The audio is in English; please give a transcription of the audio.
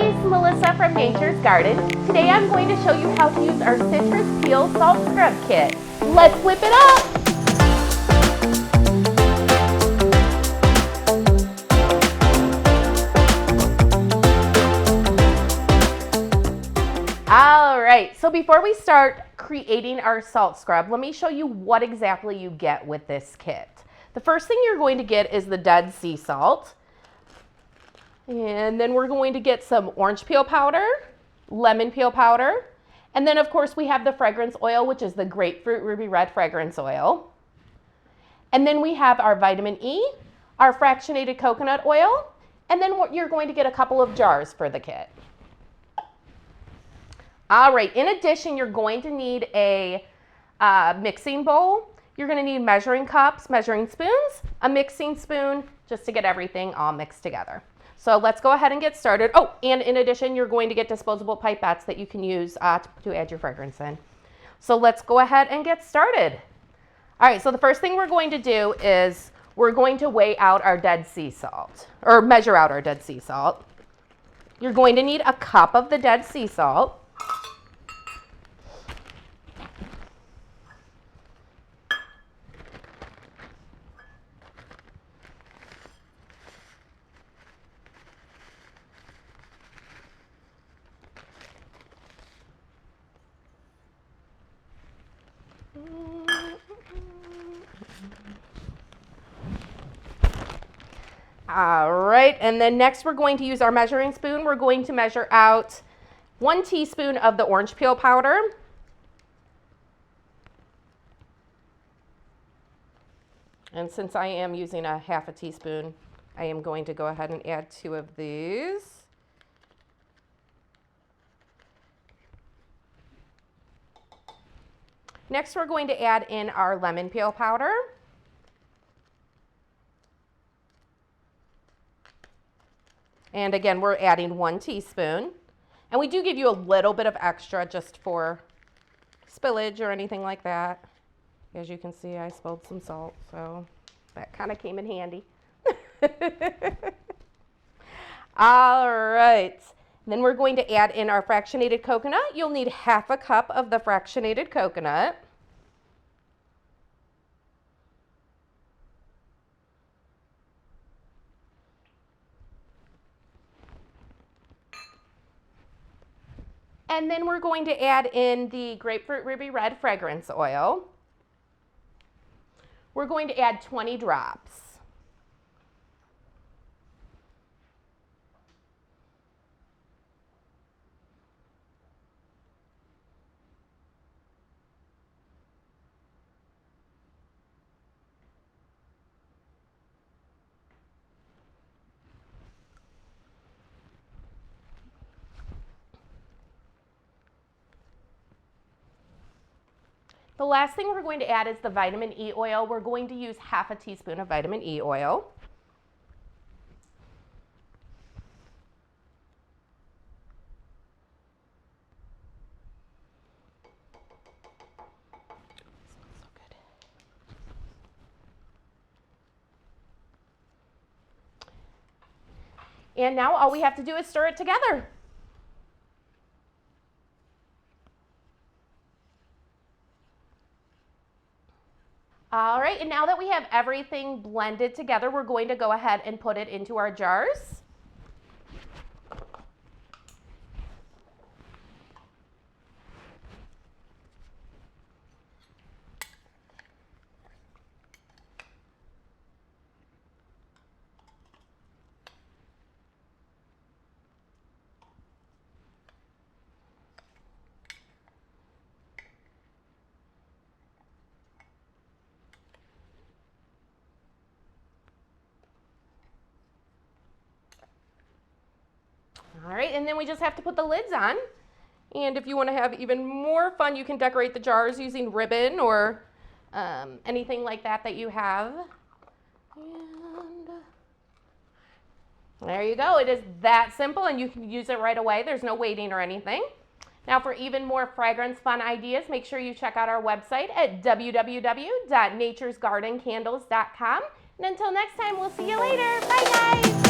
it's Melissa from Nature's Garden. Today I'm going to show you how to use our citrus peel salt scrub kit. Let's whip it up! All right, so before we start creating our salt scrub, let me show you what exactly you get with this kit. The first thing you're going to get is the dead sea salt. And then we're going to get some orange peel powder, lemon peel powder, and then of course we have the fragrance oil, which is the Grapefruit Ruby Red fragrance oil. And then we have our vitamin E, our fractionated coconut oil, and then you're going to get a couple of jars for the kit. All right, in addition, you're going to need a mixing bowl. You're going to need measuring cups, measuring spoons, a mixing spoon, just to get everything all mixed together. So let's go ahead and get started. Oh, and in addition, you're going to get disposable pipettes that you can use to add your fragrance in. So let's go ahead and get started. All right, so the first thing we're going to do is we're going to weigh out our dead sea salt, or measure out our dead sea salt. You're going to need a cup of the dead sea salt. All right, and then next we're going to use our measuring spoon. We're going to measure out 1 teaspoon of the orange peel powder. And since I am using a half a teaspoon, I am going to go ahead and add 2 of these. Next, we're going to add in our lemon peel powder. And again, we're adding 1 teaspoon. And we do give you a little bit of extra just for spillage or anything like that. As you can see, I spilled some salt, so that kind of came in handy. All right. Then we're going to add in our fractionated coconut. You'll need half a cup of the fractionated coconut. And then we're going to add in the Grapefruit Ruby Red fragrance oil. We're going to add 20 drops. The last thing we're going to add is the vitamin E oil. We're going to use half a teaspoon of vitamin E oil. So good. And now all we have to do is stir it together. All right, and now that we have everything blended together, we're going to go ahead and put it into our jars. All right, and then we just have to put the lids on. And if you want to have even more fun, you can decorate the jars using ribbon or anything like that that you have. And there you go. It is that simple, and you can use it right away. There's no waiting or anything. Now, for even more fragrance fun ideas, make sure you check out our website at www.naturesgardencandles.com. And until next time, we'll see you later. Bye, guys.